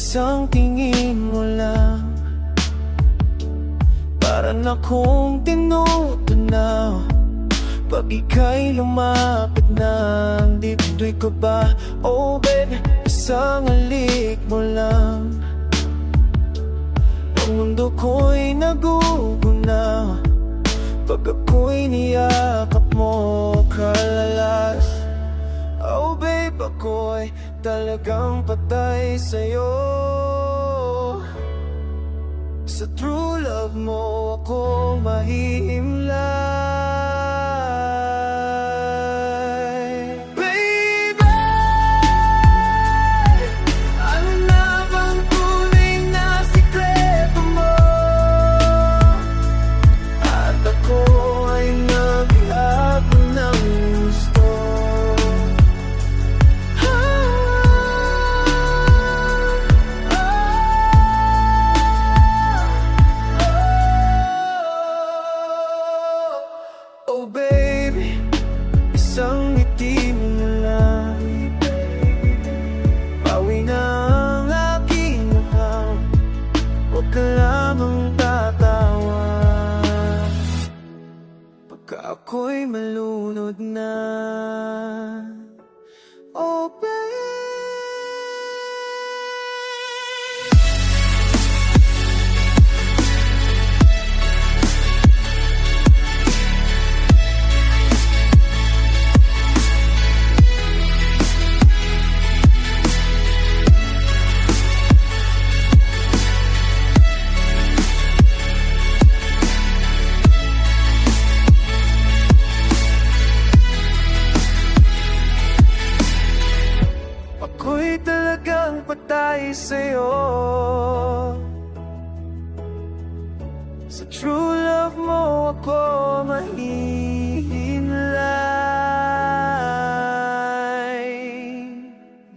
Isang tingin mo lang, para na kong tinutunaw. Pag ika'y lumapit na, dibdoy ko ba? Oh baby, isang halik mo lang, ang mundo ko'y nagugunaw. Pag ako'y niyakap mo kalalas, oh babe, ako'y talagang patay sa'yo. Sa true love mo ako mahihimlay. Baby, ano na bang tunay na sikreto mo? At ako ay nag-iag ng gusto. Oh baby, isang ngiti mo na lang, bawi na ang aking mukhang, huwag ka lamang tatawa. Pagka ako'y malunod na, oh baby. Ako'y talagang patay sa'yo. Sa true love mo ako mahihimlay.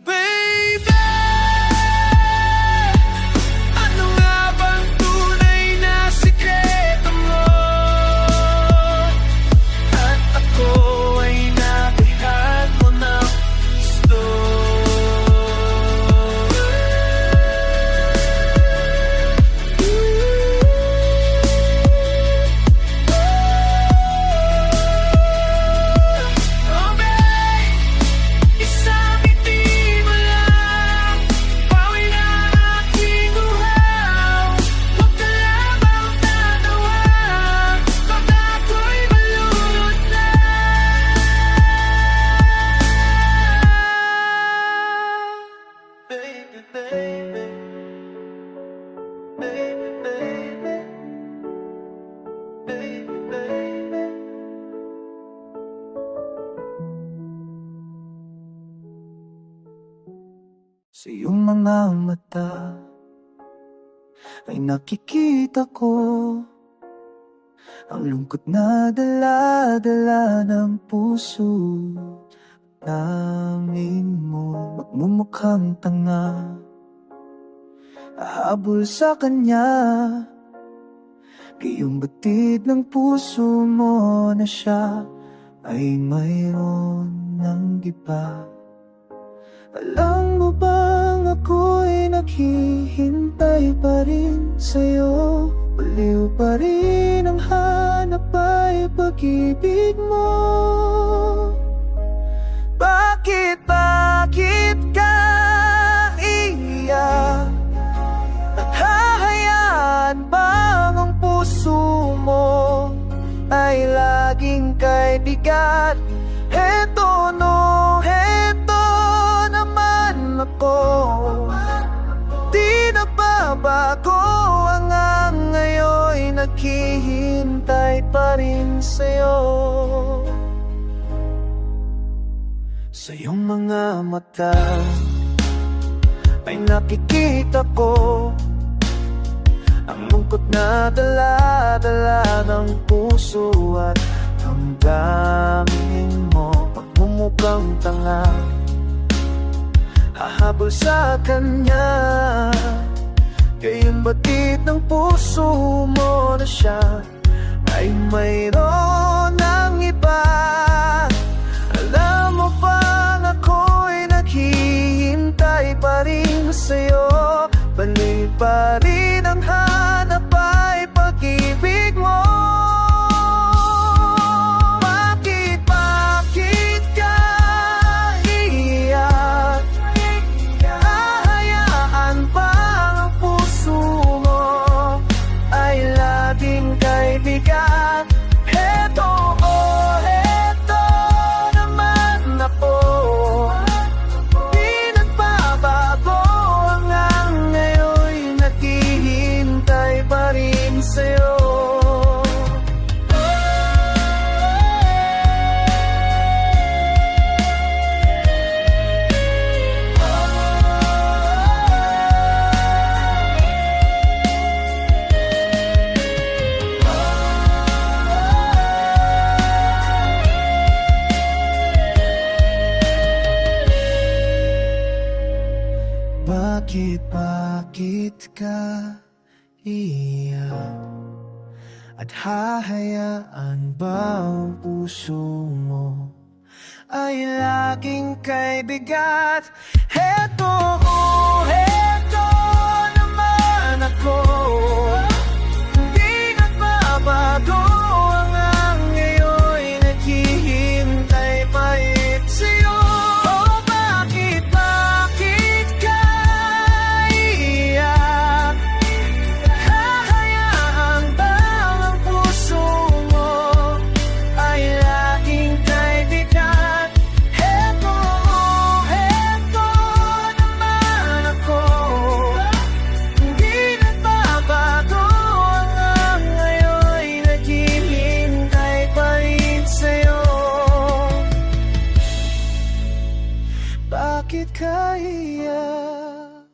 Baby, ano nga bang tunay na sikreto mo? At ako ay nabihan mo ng gusto. Sa iyong mga mata ay nakikita ko ang lungkot na dala-dala ng puso. Tangin mo, magmumukhang tanga, hahabol sa kanya. Gayong batid ng puso mo na siya ay mayroon ng iba. Alam mo bang ako'y naghihintay pa rin sa'yo? Baliw pa rin ang hanap ay pag-ibig mo. Bakit ka iiyak? At hahayaan bang ang puso mo ay laging kay bigat? Heto naman ako, di nagbabago ang ngayon'y naghihintay pa rin sa'yo. Sa iyong mga mata ay nakikita ko ang lungkot na dala-dala ng puso. At damdamin mo, pagmumukhang tanga, hahabol sa kanya. Gayong batid ng puso mo na siya ay mayroon ng iba. Alam mo bang ako'y naghihintay pa rin sa'yo? iiyak? At hahayaan ba ang puso mo ay laging kay bigat? Heto naman ako. Di nagbabago ang ngayon'y naghihintay pa rin sa'yo. Oh, bakit ka iiyak? Hahayaan ba ang puso mo ay laging kay bigat? Heto naman ako. Hindi nagbabago ang ngayon'y naghihintay pa rin sa'yo. Bakit ka iiyak?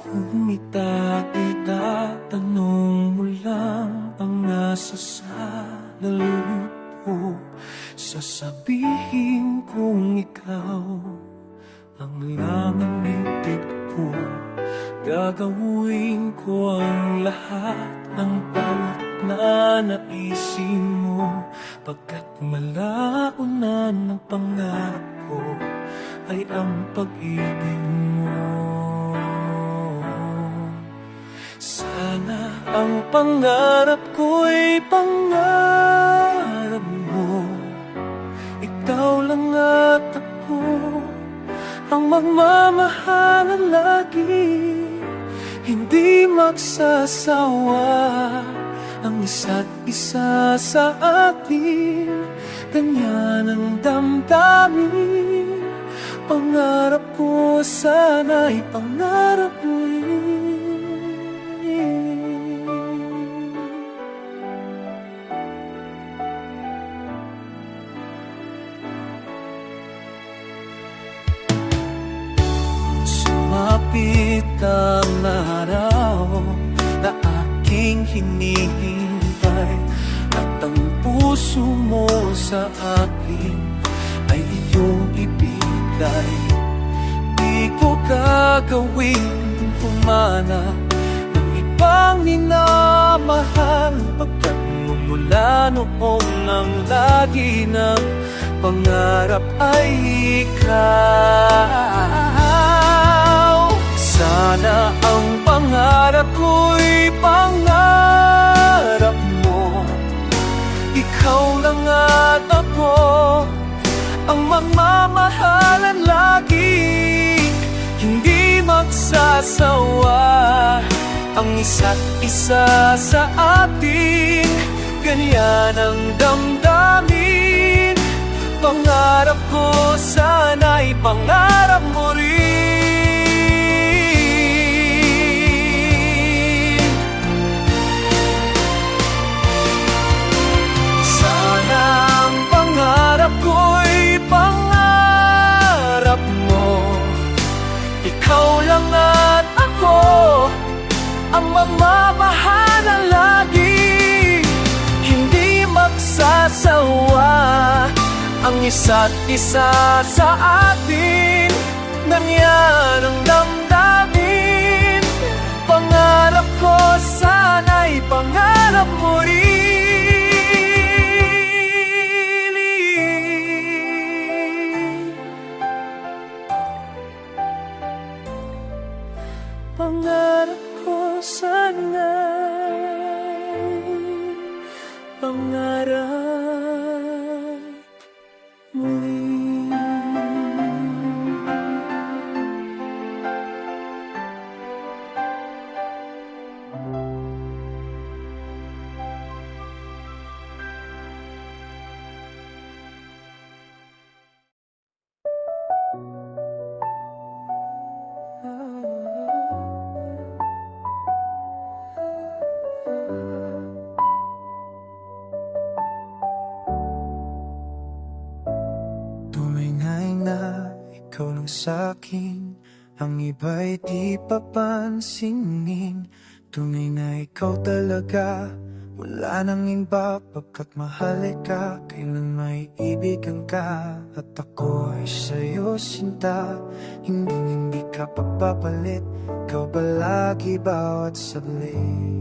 Kung itatanong mo lang ang nasa sa loob, sasabihin kong ikaw ang lamang ibig ko. Gagawin ko ang lahat ng bawat nanaisin mo, pagkat malao na ng pangarap ko ay ang pag-ibig mo. Sana ang pangarap ko'y pangarap mo. Ikaw lang at ako ang magmamahalan lagi, hindi magsasawa ang isa't isa sa atin. Ganyan ang damdamin. Pangarap ko sana'y pangarap mo rin. Sumapit ang araw na aking hinihintay, at ang puso mo sa akin ay iyong ibigay. Di ko gagawin humana ng ibang minamahal, pagkat mula noong ang lagi ng pangarap ay ikaw. Sana ang pangarap ko'y pangarap mo. Ikaw lang at ako ang magmamahalan lagi, hindi magsasawa ang isa't isa sa atin. Ganyan ang damdamin. Pangarap ko sana'y pangarap mo rin. Sana ang pangarap ko'y pangarap mo. Ikaw lang at ako ang magmamahalan lagi, hindi magsasawa ang isa't isa sa atin. Ganyan ang damdamin. Pangarap ko sana'y pangarap mo rin. Pangarap ko sana'y pangarap mo rin. Tumingay na ikaw lang sa'kin, ang iba'y di papansinin. Tunay na ikaw talaga, wala nang iba pagkat mahal ka. Kailan may ibigan ka at ako ay sa'yo sinta. Hindi ka papapalit, ikaw palagi bawat saglit.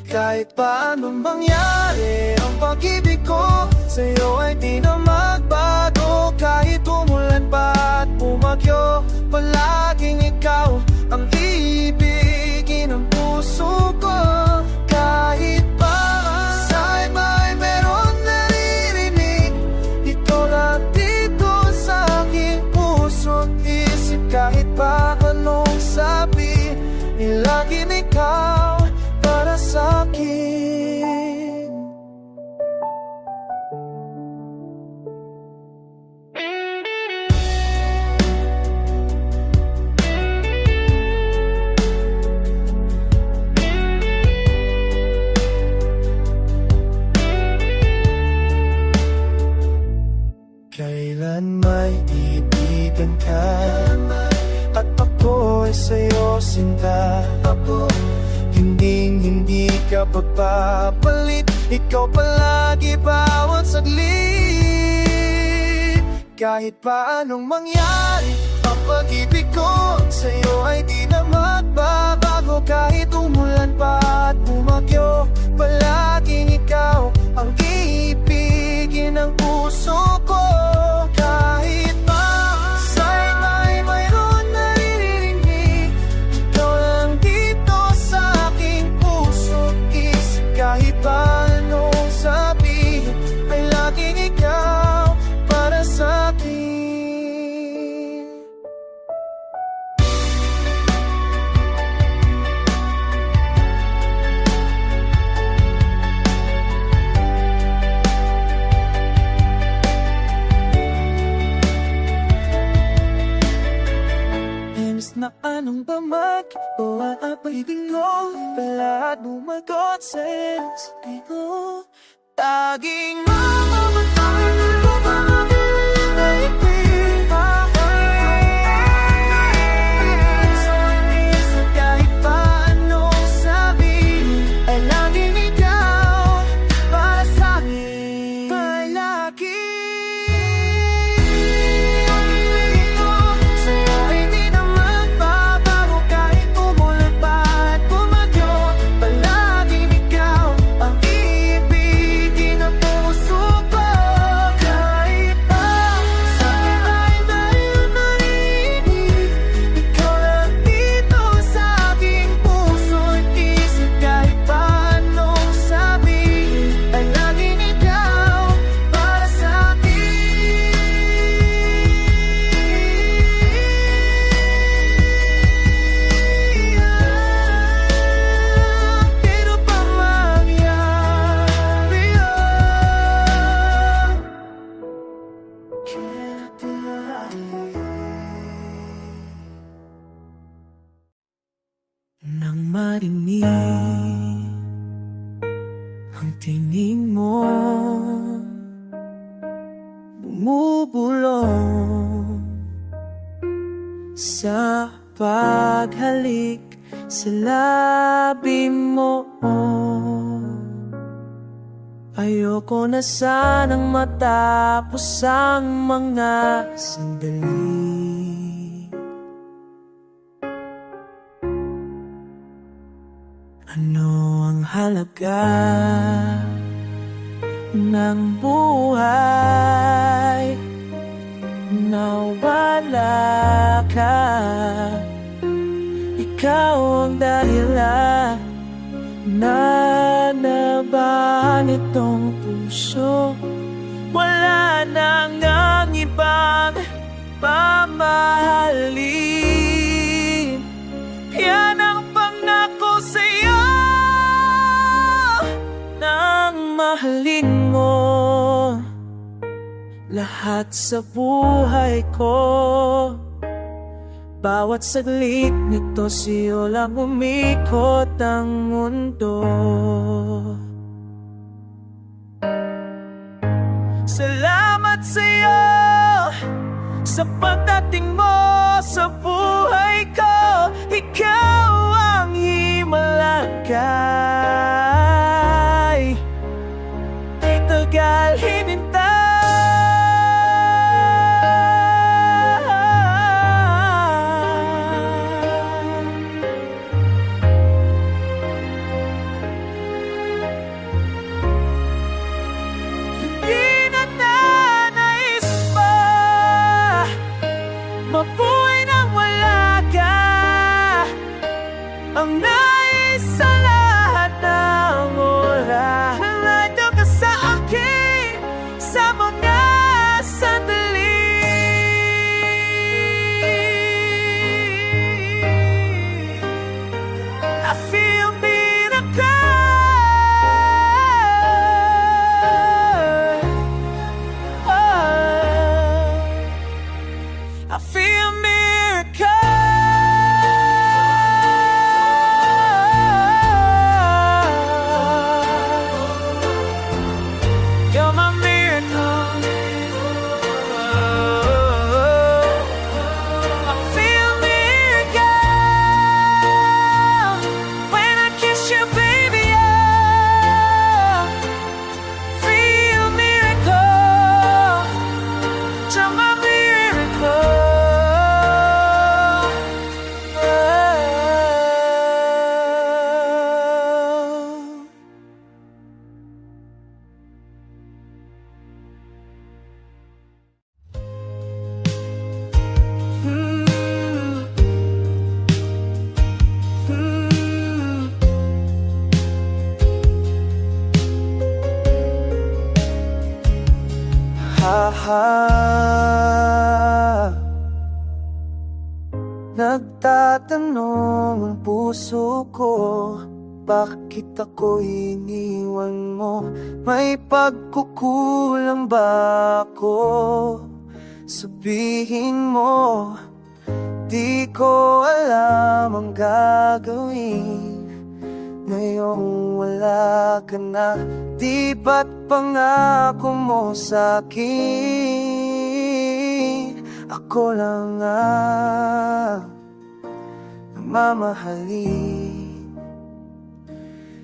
Kahit paano mangyari ang pag-ibig ko sa'yo ay di na magbago. Kahit umulan pa at bumagyo, palaging ikaw ang iibigin ng puso ko. Kahit pa sa'yo may meron naririnig, ito lang dito sa aking puso't isip. Kahit pa anong sabi, laging ikaw para sa'kin. Kailan may ibigan ka at ako ay sa'yo sinta. Hindi ka pagpapalit, ikaw palagi bawat saglit. Kahit pa anong mangyari, ang pag-ibig ko sa'yo ay di na magbabago. Kahit umulan pa at bumagyo, palaging ikaw ang iibigin ng puso ko. Kahit pa sa'yo ay mayroon naririnig, ikaw lang dito sa aking puso't isip. Kahit pa anong sabihin, ay laging ikaw para sa'kin. Na anong bamag o aapay-ibig mo, palad bumagot sa sabi mo. Taging mamamatay mo mga pinag-ibig kahit pa anong sabi, ay laging ikaw para sa'kin. Palagi nang marinig ang tinig mo, bumubulong sa paghalik sa labi mo. Ayoko na sanang matapos ang mga sandali. Ano ang halaga ng buhay na wala ka? Ikaw ang dahilan na nabahan itong puso. Wala nang ang ibang pamahalin. Yan ang pangako sa'yo, nang mahalin mo lahat sa buhay ko. Bawat saglit nito sa'yo lang umikot ang mundo. Salamat sa'yo sa pagdating mo sa buhay ko. Ikaw ang baha. Nagtatanong ang puso ko, bakit ako iniwan mo? May pagkukulang ba ako? Sabihin mo, di ko alam ang gagawin. Ngayong wala ka na, di ba't pangako mo sa'kin? Ako lang ang mamahalin.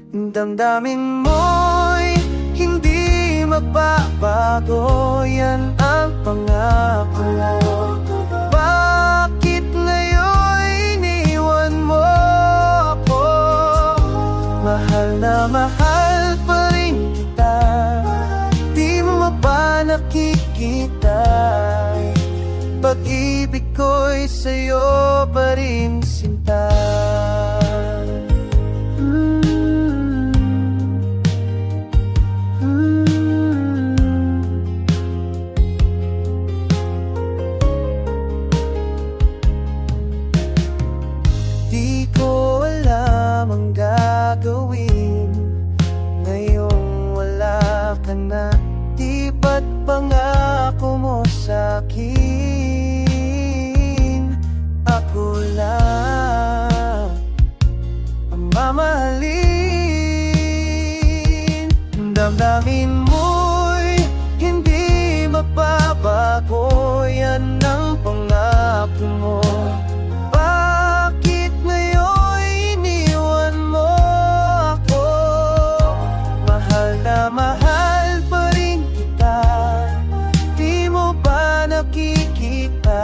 Damdamin mo'y hindi magbabago, yan ang pangako. Bakit ngayon iniwan mo ako? Mahal na mahal pa rin kita, di mo ba nakikita? Pag-ibig ko'y sa'yo pa rin, sinta. Di ko alam ang gagawin. Ngayong wala ka na, di ba't pangako mo sa'kin? Ako lang ang mamahalin. Damdamin mo'y hindi magbabago, yan ang pangako mo. Bakit ngayon iniwan mo ako? Mahal na mahal pa rin kita, di mo ba nakikita?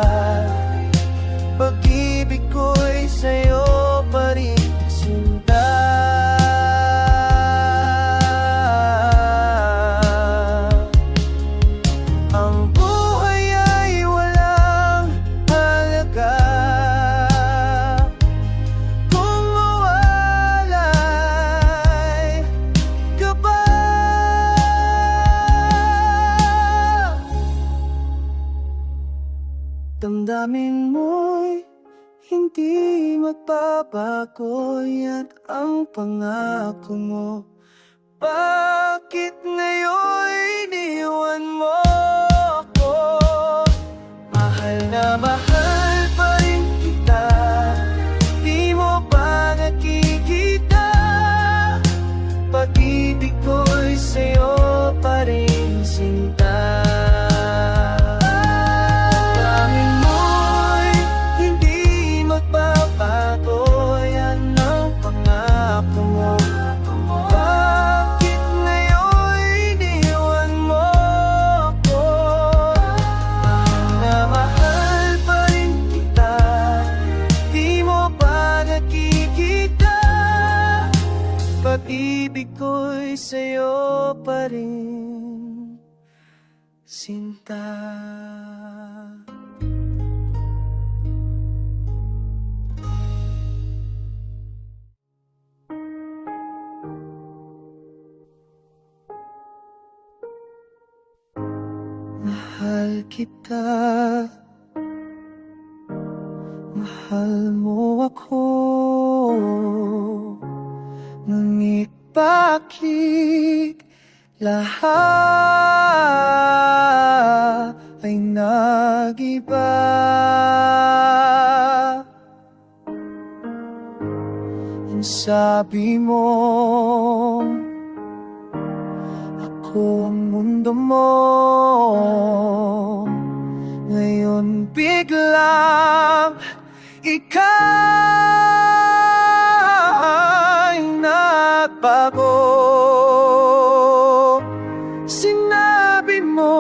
Pag-ibig ko'y sa'yo pa rin, sinta. Ang buhay ay walang halaga kung mawalay ka ba. Damdamin mo'y hindi magbabago, yan ang pangako mo. Bakit ngayon iniwan mo ako? Mahal na mahal pa rin kita, di mo ba nakikita? Pag-ibig ko'y sa'yo pa rin, sinta. Pag-ibig ko'y sa'yo pa rin, sinta. Mahal kita, mahal mo ako. Ngunit bakit lahat ay nag-iba? Ang sabi mo, ako ang mundo mo. Ngayon biglang ikaw nagbago. Sinabi mo,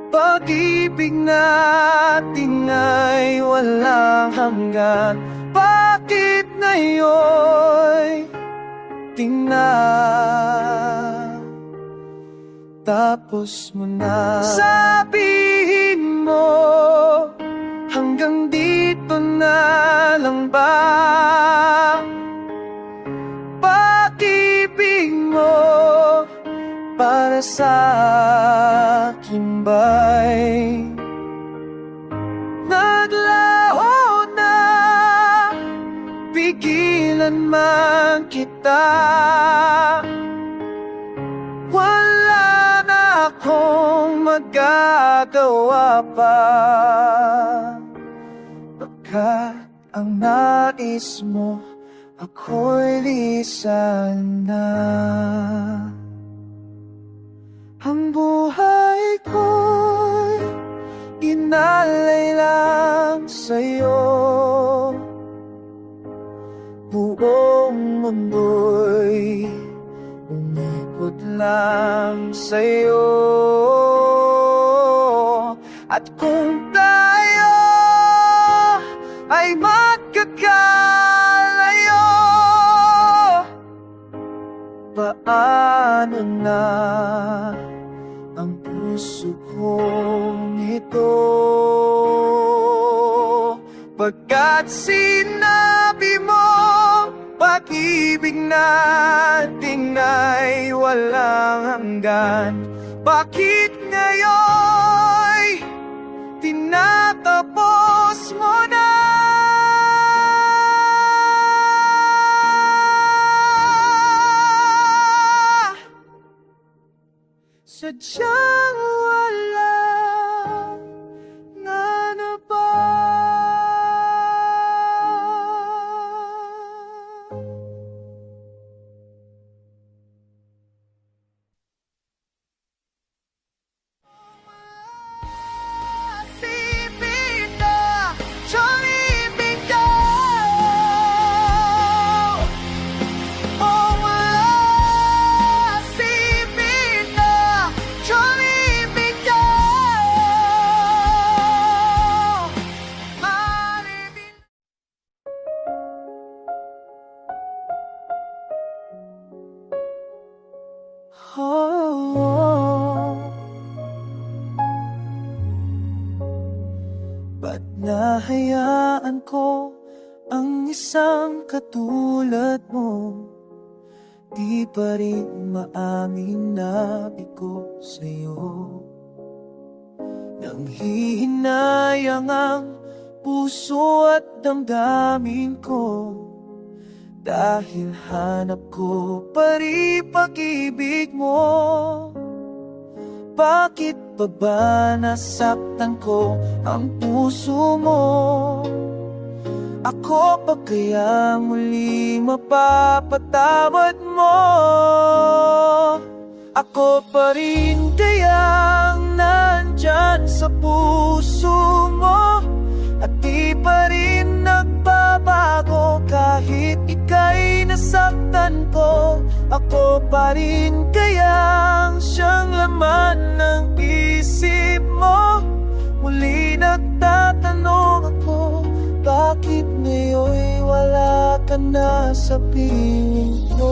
pag-ibig natin ay walang hanggan. Bakit ngayon tingnan? Tapos mo na sabihin mo, hanggang dito na lang ba? Pag-ibig mo para sa akin ba'y naglaho na? Pigilan man kita, wala na akong magagawa pa. Pagkat ang nais mo, ako'y lisan na. Ang buhay ko'y inalay lang sa'yo. Buong mundo'y umikot lang sa'yo. At kung tayo ay magkakalayo, paano na ang puso kong ito? Pagkat sinabi mo, pag-ibig natin ay walang hanggan, bakit ngayon tinatapos mo na? Sadyang wala na ba? Sipit na siyang ibig ko. Oh, wala. Sipit na siyang ibig ko. Maribig. Ba't nahayaan ko ang isang katulad mo? Di pa rin maamin na bigo sa'yo. Nanghihinayang ang puso at damdamin ko, dahil hanap ko pa rin pag-ibig mo. Bakit pa ba nasaktan ko ang puso mo? Ako pa kaya muli mapapatawad mo? Ako pa rin kayang nandyan sa puso mo, at di pa rin nagbabago kahit ika'y nasaktan ko. Ako pa rin kayang siyang laman ng isip mo. Muli nagtatanong ako, bakit ngayon'y wala ka na sa piling ko?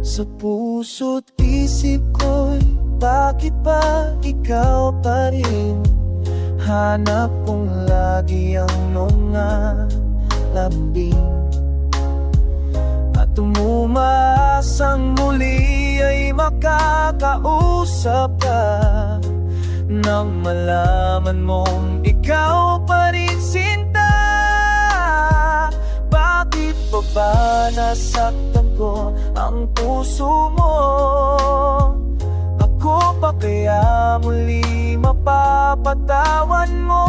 Sa puso't isip ko'y bakit ba ikaw pa rin? Hanap kong lagi ang mga lambing, at umumasang muli ay makakausap ka, nang malaman mong ikaw pa rin sinta. Bakit pa ba nasaktan ko ang puso mo? Ako pa kaya muli mapapatawan mo?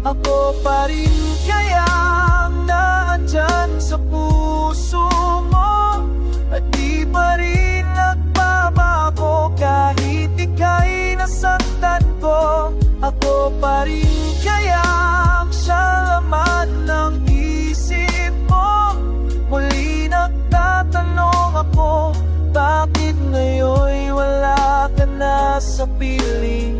Ako pa rin kayang naandyan sa puso mo, at di pa rin nagbabago kahit ika'y nasaktan ko. Ako pa rin kayang siya laman ng isip mo. Muli nagtatanong ako, bakit ngayon'y wala ka na sa piling